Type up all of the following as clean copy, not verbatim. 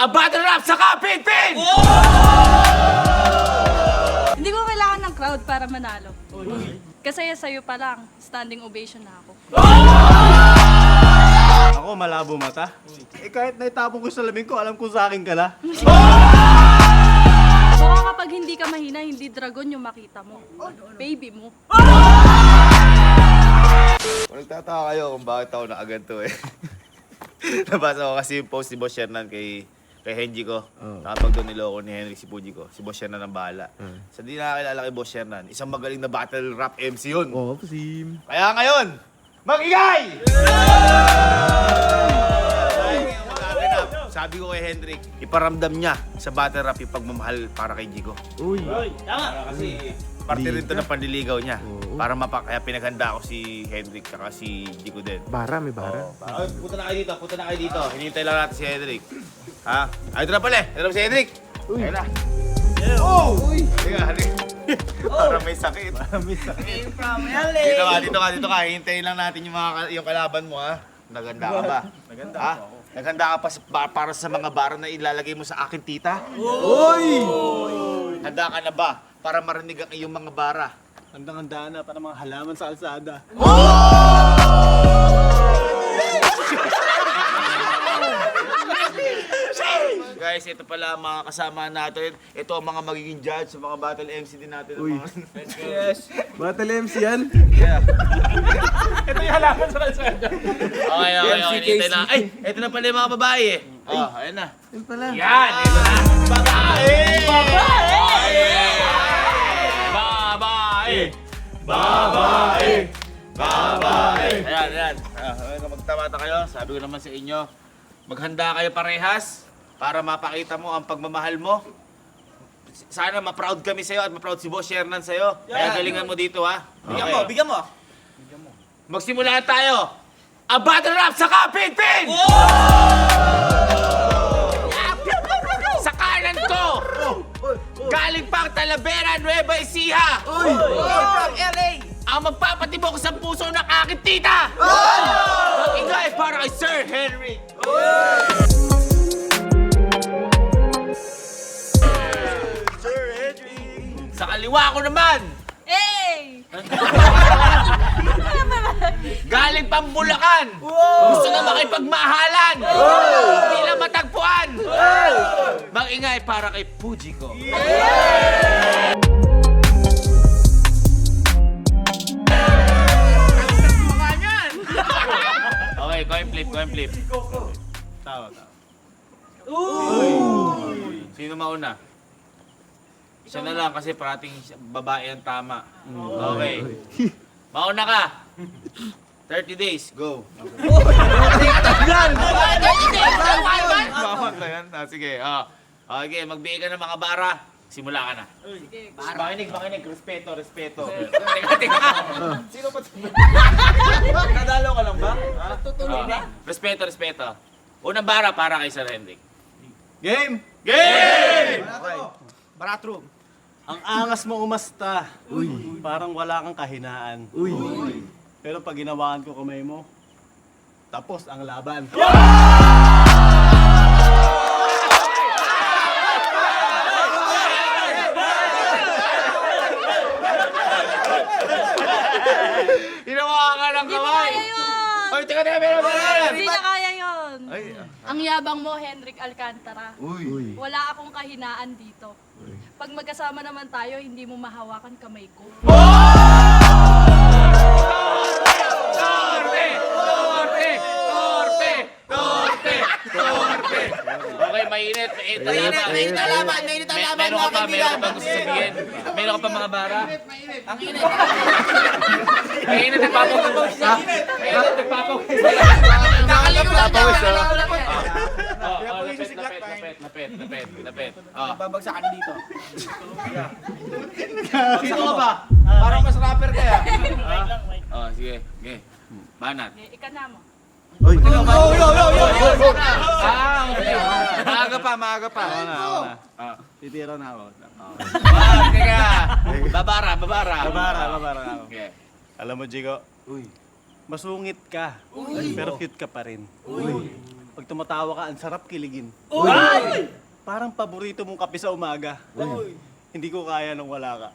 A battle rap sa Kapitpin! Hindi ko kailangan ng crowd para manalo. Kasi sa'yo pa lang, standing ovation na ako. Ako, malabo mata. Kahit naitapon ko sa salamin ko, alam ko sa akin ka na. Baka kapag hindi ka mahina, hindi dragon yung makita mo. Baby mo. Kung nagtataka kayo kung bakit ako nakaganto eh. Nabasa ko kasi yung post ni Boss Shernan kay Henji ko. Nakapag doon niloko ni Henrik si Puji ko. Si Boss Shernan ang bahala. Sa di nakakilala kay Boss Shernan, isang magaling na battle rap MC yun. Oo, Sim. Kaya ngayon, mag-ingay! Sabi ko kay Henrik, iparamdam niya sa battle rap yung pagmamahal para kay Jigo. Uy. Kasi parte rin to ng panliligaw niya. Para kaya pinaghanda ko si Henrik at si Jigo din. Bara, may bara. Punta na kayo dito. Hinihintay lang natin si Henrik. Ha? Ay, ito na pala. Ito na si Henrik. Ayun na. Oh! Teka, Henrik. Para may sakit. Dito ka. Hintayin lang natin yung kalaban mo, ha? Naganda ka ba? Naganda ha? Naghanda ka pa para sa mga bara na ilalagay mo sa akin, tita? Uy! Handa ka na ba para marinig ang iyong mga bara? Handang-handa na para mga halaman sa alsada. Guys, ito pala ang mga kasama natin. Ito ang mga magiging judge sa mga battle MC din natin. Uy. Yes. Battle MC yan? Yeah. Okay. Hinihintay na. Ay, ito na pala yung mga babae eh. Oh, ayun na. Yan pala. Yan, ito na. Babae! Ayan. Magtamata kayo. Sabi ko naman sa inyo, maghanda kayo parehas para mapakita mo ang pagmamahal mo. Sana ma-proud kami sa'yo at ma-proud si Boss Shernan sa'yo. Kaya galingan mo dito, ha? Bigyan mo. Magsimula tayo. A battle rap sa Kapitpin! Sa kanan ko, galing pang Talavera, Nueva Ecija. From LA! Ang magpapatibok sa puso ng aking tita! Ingay para kay Sir Henry! Sir Henry! Sa kaliwa ko naman, Hey! galing pang Bulacan! Gusto na makipagmahalan! Hindi lang matagpuan! Mag-ingay para kay Puji ko! Okay, coin flip. Tawa. Sino mauna? Siya na lang kasi parating babae ang tama. Okay. Mauna ka. 30 days, go. Bawat na yan. Sige. Okay, magbigay ka ng mga bara. Simula ka na. Makinig. Respeto. Teka. Sino pa? Nadalo ka lang ba? Tutuloy na? Respeto. Unang bara para kay Sir Henrik. Game! Okay. Baratro. Ang angas mo umasta. Uy. Parang wala kang kahinaan. Uy. Pero pag ginawaan ko kamay mo, tapos ang laban. Hinawa ka ng Hindi mo kamay! kaya yun! Ay, teka, meron! Hindi na kaya yun! Ay, Ang yabang mo, Henrik Alcantara. uy. Wala akong kahinaan dito. Pag magkasama naman tayo, hindi mo mahawakan kamay ko. Torpe! Okay, mainit. Mainit ang laban, Meron ka pa, meron ka pa gusto sabihin. Meron ka pa mga bara. Ang init. Mainit, nagpapawis. Mainit, nagpapawis. Kakalimutan niya. Lapit. Babagsakan dito. Sino ka ba? Parang mas rapper ka ya. Sige. Banat. Ika na mo. Uy. Okay. Maaga pa. Titira na ako. Teka. Babara. Babara na ako. Okay. Alam mo, Jigo, masungit ka. Pero cute ka pa rin. Pag tumatawa ka, ang sarap kiligin. Parang paborito mong kape sa umaga. Hindi ko kaya nung wala ka.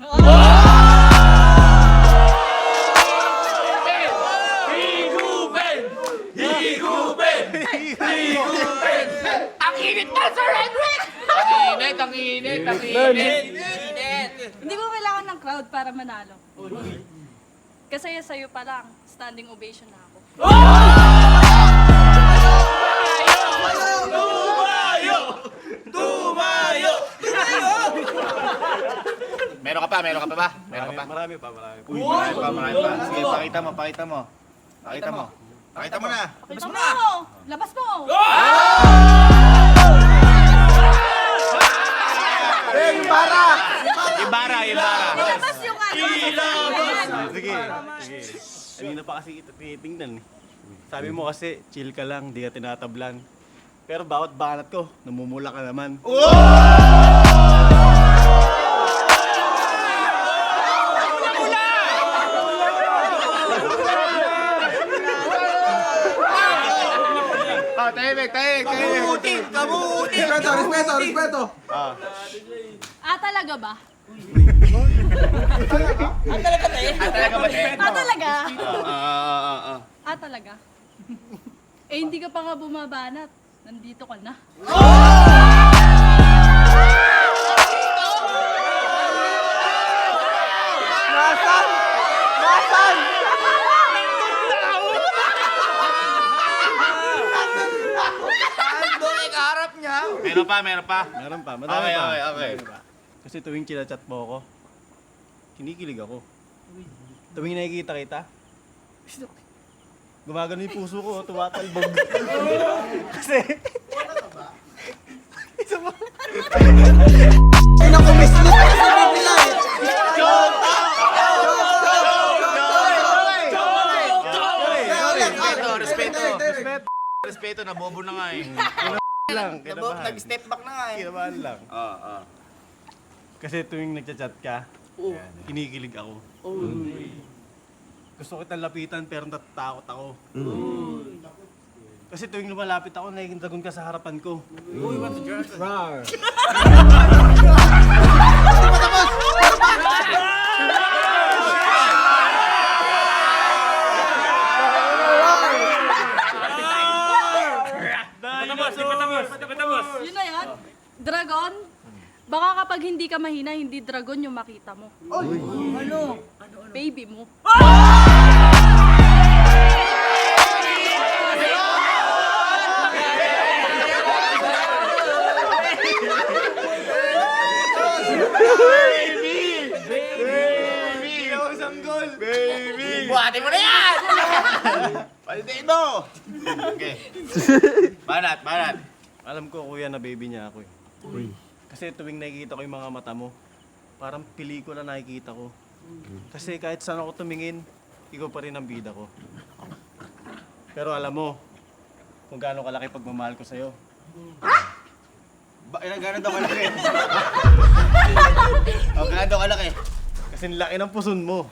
Ang init na, Sir Henrik! Ang init. Hindi ko kailangan ng crowd para manalo. Kasi sa'yo pa lang, standing ovation na ako. Meron ka pa ba? Meron ka pa? Marami pa. Marami pa. Sige, pakita mo. Pakita mo na. Labas mo! Labas mo! Ibara. Labas yung ano! Sige. Kanina pa kasi kita tinitingnan. Sabi mo kasi, chill ka lang, di ka tinatablan. Pero bawat banat ko, namumula ka naman. Tahimik. Respeto. Talaga ba? Talaga ba, te? Talaga? Ah. Talaga? Eh, hindi ka pa nga bumabanat. Nandito ka na. Meron pa. Meron pa, madami pa. Okay. Madami pa. Kasi tuwing chinachat mo ako, kinikilig ako. Tuwing nakikita kita, gumagano yung puso ko, tumatalbog. Kasi... Isa mo. Pinakumislit ka sa bibila eh. Respeto, nabobo na nga eh. Kinabahan. Nag-step back na nga eh. Kinabahan lang. Ah. Kasi tuwing nagchat-chat ka, kinikilig ako. Gusto kitang lapitan pero natatakot ako. Kasi tuwing lumalapit ako, nakikintagon ka sa harapan ko. Yun na yan. Dragon? Baka kapag hindi ka mahina, hindi dragon yung makita mo. Ano? Baby mo. Buhatin mo na yan! Palidino! Okay. Banat. Alam ko, kuya, na baby niya ako eh. Kasi tuwing nakikita ko yung mga mata mo, parang pelikula nakikita ko. Kasi kahit saan ako tumingin, ikaw pa rin ang bida ko. Pero alam mo, kung gaano kalaki pagmamahal ko sa'yo. Gano'n daw kalaki? Gano'n daw kalaki? Kasi laki ng puson mo.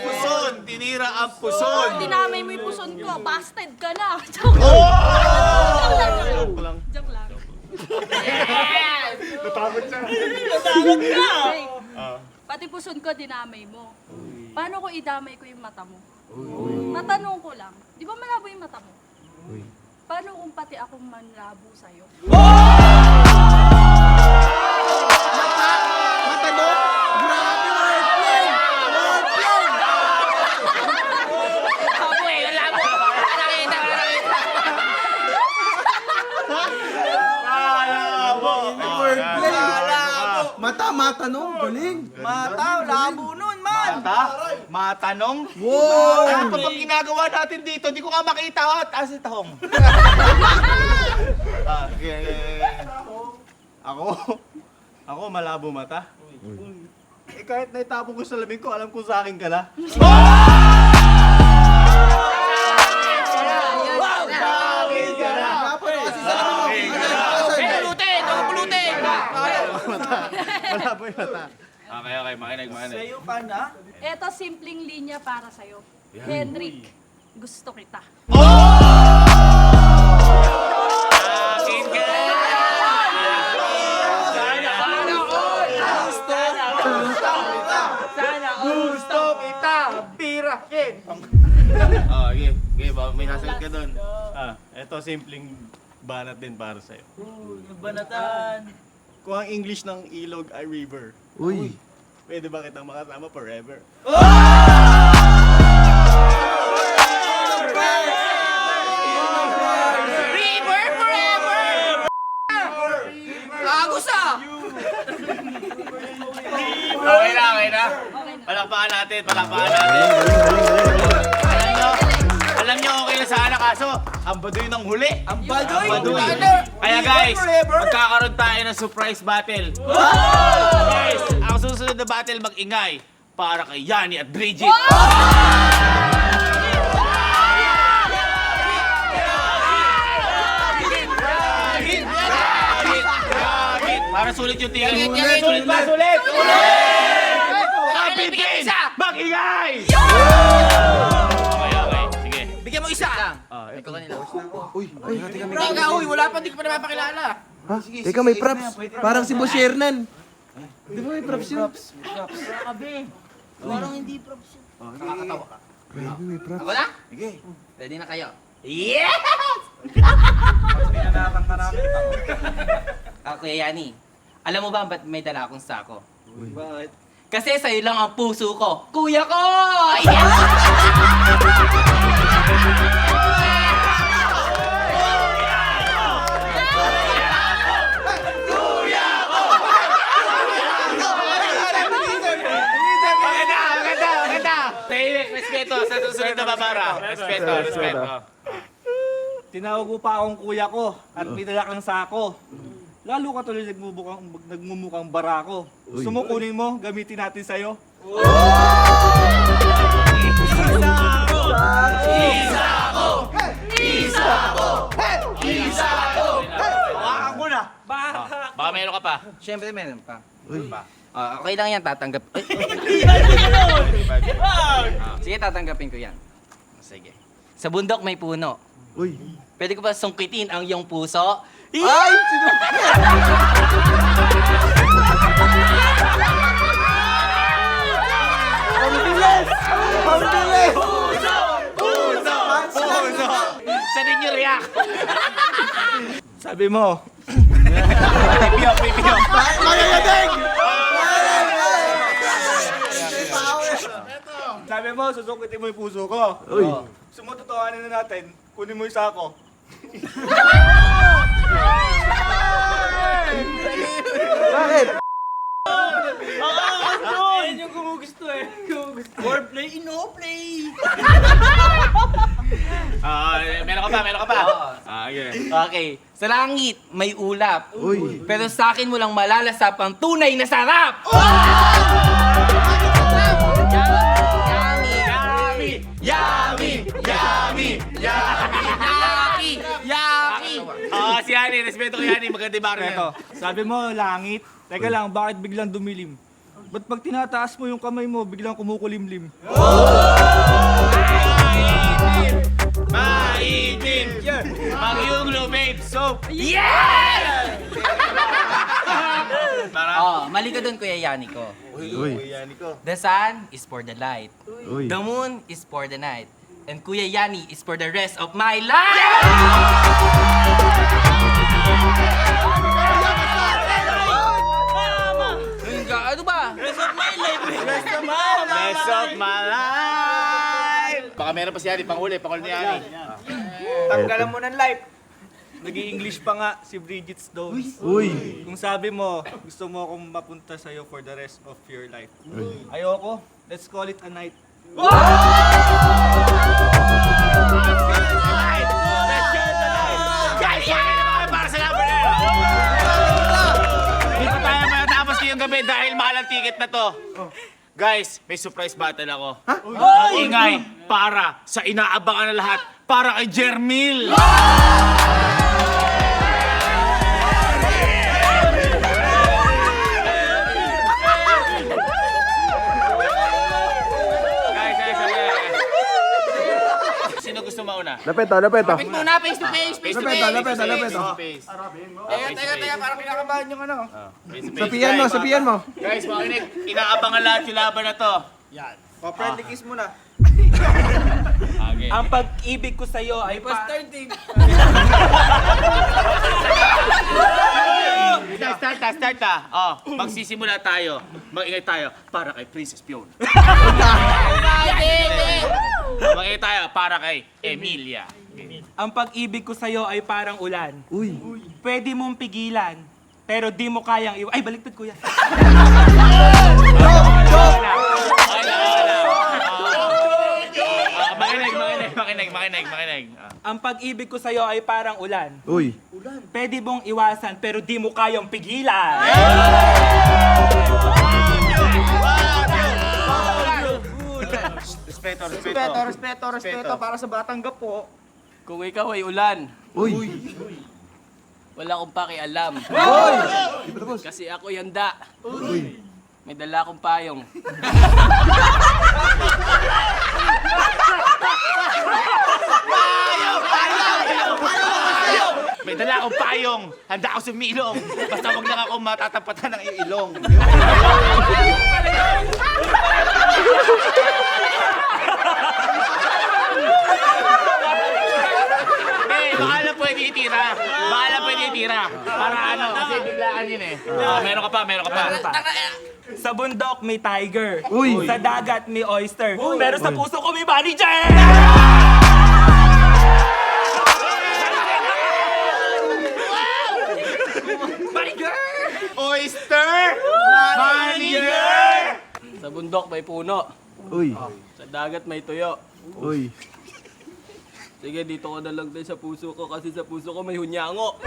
Puson! Tinira ang puson! Dinamay mo yung puson ko. Busted ka na. Joke lang. Joke lang. Natakot siya. Okay. Pati puson ko, dinamay mo. Paano ko idamay ko yung mata mo? Matanong ko lang, di ba malabo yung mata mo? Paano kung pati akong manlabo sa'yo? Matanong? Grabe, wordplay! Ako eh, wala mo. Nakita. Wordplay! Mata, matanong. Galing. Mata, labo nun, man. Matanong? Wow! Ano pa bang ginagawa natin dito? Hindi ko nga makita. Taas si Tahong. Ako malabo mata. Eh kahit naitapon ko sa labing ko, alam ko sa akin ka na. Dapat kasi sa lamin mo. Pulutin! may mata. Okay, makinig. Sa'yo ka na? Eto, simpleng linya para sa'yo. Henrik, gusto kita. Akin ka! Gusto kita! Pirahin! Okay, may sasagot ka doon. Ito simpleng banat din para sa'yo. Banatan. Kung ang English ng ilog ay river, Uy. pwede ba kitang makasama forever? River forever! Agos ah! Okay na. Palakpakan natin. Alam nyo, okay na sana kaso, ang baduy ng huli. Ang baduy. Kaya guys, magkakaroon tayo ng surprise battle. Guys, ang susunod na battle mag-ingay para kay Yani at Bridget. Para sulit yung tingin. Sulit ba? Sulit! Bigyan mo isa! Mag-ingay! Okay. Sige. Bigyan mo isa! Ikaw kanila. Teka, uy, wala pa, hindi ko pa napapakilala. Ha? Teka, may props. Parang si Boss Hernan. Di ba may props yun? Parang hindi props yun. Nakakatawa ka. Grabe, may props. Ako na? Sige. Ready na kayo? Yes! Okay, Yani. Alam mo ba ba't may dala akong sako? Bakit? Kasi sa'yo lang ang puso ko. Kuya ko! Yes! Maganda. Tahimik, respeto. Sa susunod na babara. Respeto. Tinawag mo pa akong kuya ko at may dala kang sako. Lalo ka tuloy nagmumukhang barako. Gusto mo kunin mo, gamitin natin sa'yo. Baka meron ka pa. Siyempre meron pa. Okay lang yan, tatanggap. Sige, tatanggapin ko yan. Sige. Sa bundok may puno. Uy. Pwede ko ba sungkitin ang iyong puso? Ay! Sa ninyo react. Sabi mo, Pipiyo. sabi mo, susukitin mo yung puso ko. Uy. Sumutotohanin na natin, kunin mo yung sako. Bakit? Yan yung gumugusto eh. Wordplay, ino-play. Meron ka pa. Okay. Okay. Sa langit, may ulap. Uy. Pero sa akin mo lang malalasap ang tunay na sarap! Yummy! Si Yani, respeto ko Yani, maganda yung baro Eto, sabi mo, langit. Teka lang, bakit biglang dumilim? Ba't pag tinataas mo yung kamay mo, biglang kumukulimlim? Maitim! Mag-yung babe soap! Yes! Para Mali ka dun, Kuya Yani ko. Uy. The sun is for the light. Uy. The moon is for the night. And Kuya Yani is for the rest of my life! Ano ba? Rest of my life! Baka meron pa si Yani, panghuli ni Yani. Tanggalan mo ng life. Nag-i-English pa nga si Bridget Stone. Uy. Kung sabi mo, gusto mo akong mapunta sa'yo for the rest of your life. Ayoko. Let's call it a night. Yani para sa laban na yun! Hindi pa tayo matatapos ngayong gabi dahil mahal ang ticket na to. Guys, may surprise battle ako. Ingay para sa inaabangan na lahat para kay Jermil! Lapit oh, lapit oh. Lapit muna, face to face, face to Lapit face. oh, lapit oh, lapit oh. Teka, parang kinakabahan yung ano. Sapian mo, sapian mo. Guys, makinig. Inaabangan lahat yung laban na to. Pa-friendly kiss muna. Okay. Ang pag-ibig ko sa'yo ay Start na. Oh, magsisimula tayo. Mag-ingay tayo para kay Princess Fiona. Mag-ingay tayo para kay Emilia. Ang pag-ibig ko sa'yo ay parang ulan. Uy. Pwede mong pigilan, pero di mo kayang Ay, baliktad kuya. Makinig. Ang pag-ibig ko sa'yo ay parang ulan. Uy. Pwede mong iwasan, pero di mo kayang pigilan. Respeto para sa Batanggap po. Kung ikaw ay ulan, Uy. wala akong pakialam. Uy. Kasi ako yanda. Uy. May dala akong payong. May dala akong payong. Handa ako sumilong. Basta wag lang ako matatapatan ng ilong. Baka lang pwede itira. Para ano, kasi biglaan yun eh. Meron ka pa. Sa bundok may tiger. Uy. Sa dagat may oyster. Pero sa puso ko may bunny jet! Oyster! Manager! Sa bundok may puno. Uy. Sa dagat may tuyo. Uy. Sige, dito ko na lang din sa puso ko kasi sa puso ko may hunyango.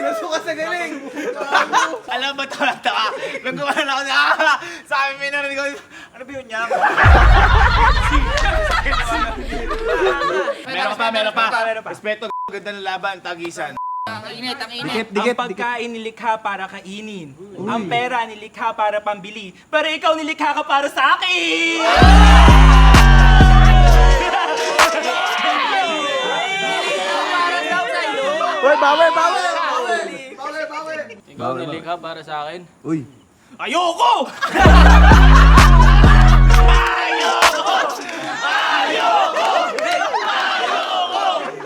Nasuka sa galing. Alam ba ito? Nung kumain ako, sabi mo narinig ko, ano ba yun niya? Meron pa. Respeto, ganda ng laban, tagisan. Dikit. Ang pagkain nilikha para kainin. Ang pera nilikha para pambili. Pero ikaw nilikha ka para sa akin! Uy, bawi. Ikaw nilikha para sa akin. Uy. Ayoko!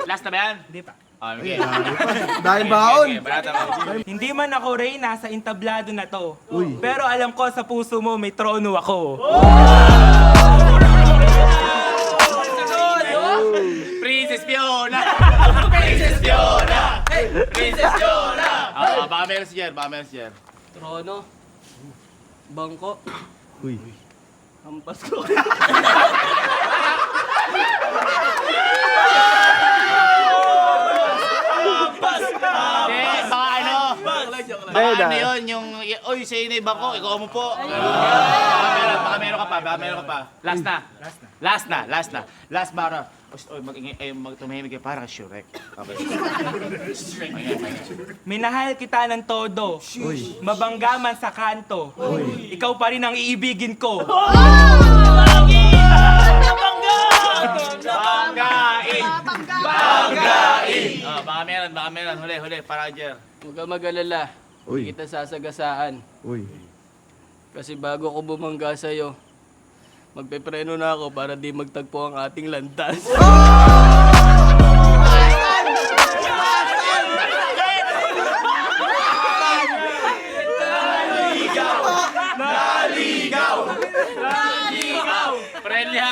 Last na ba yan? Hindi pa. Okay. Dahil baon. Barata mo. Hindi man ako reyna sa entablado na to. Uy. Pero alam ko sa puso mo may trono ako. Princess Fiona! Baka meron si Jer. Trono. Bangko. Uy. Hampas ko. Baka ano? Baka ano yun, yung, oy, sa'yo na iba ko, ikaw mo po. Baka meron ka pa. Last na. Last bara. Oy, tumahimik kayo para Shrek. Okay. Minahal kita ng todo. Mabangga man sa kanto. Ikaw pa rin ang iibigin ko. Banggain! Baka meron. Huli, para Jer. Huwag ka mag-alala. Uy. Hindi kita sasagasaan. Uy. Kasi bago ko bumangga sa'yo, magpepreno na ako para di magtagpo ang ating landas.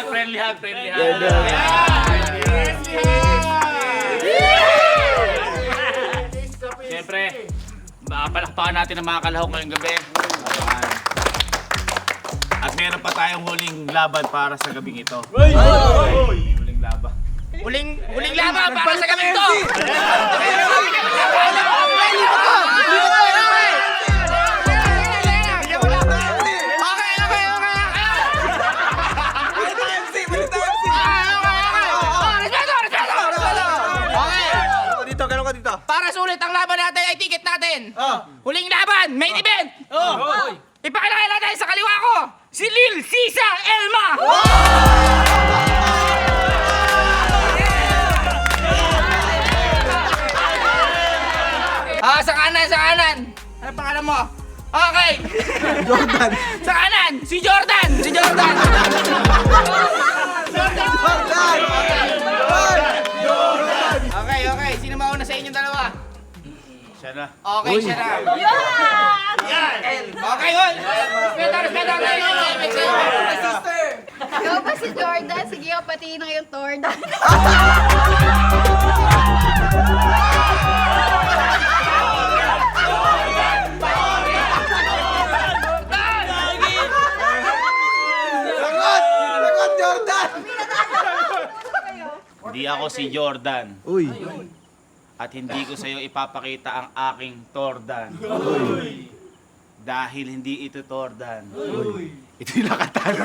Friendly hug. Siyempre, palakpakan natin ang mga kalahok ngayong gabi. At meron pa tayong huling laban para sa gabing ito. Huling laban. Huling laban para sa gabi ito! Dito, gano'n ka dito. Para sulit ang laban natin ay ticket natin. Huling laban, main event. Ipakilala natin sa kaliwa ko, si Lil Sisa Elma. Sa kanan. Ano pangalan mo? Okay. Jordan. Sa kanan, si Jordan. Okay. Sino mauna sa inyong dalawa? Siya na. Okay, siya na. Okay, hoy. Respeto. Ikaw ba si Jordan? Sige, patiin na yung Tordan. Lagot, Jordan! Hindi ako si Jordan. Uy. At hindi ko sa'yo ipapakita ang aking Tordan. Dahil hindi ito Tordan. Ito yung lakatan.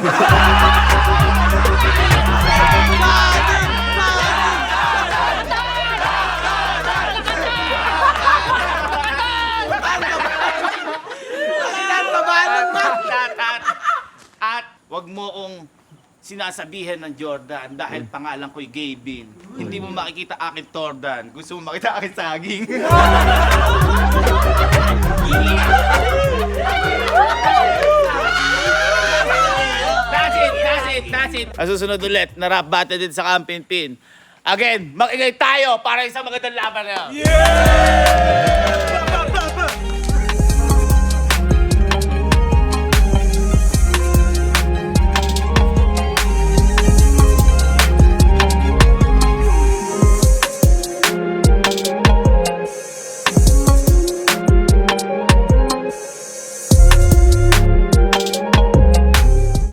At wag mo kong sinasabihan ng Jordan dahil pangalan ko'y Gavin. Hindi mo makikita aking Tordan. Gusto mo makita aking saging. That's it. Ang susunod ulit na rap battle din sa Camping Pin. Again, mag-ingay tayo para sa magandang laban na yun.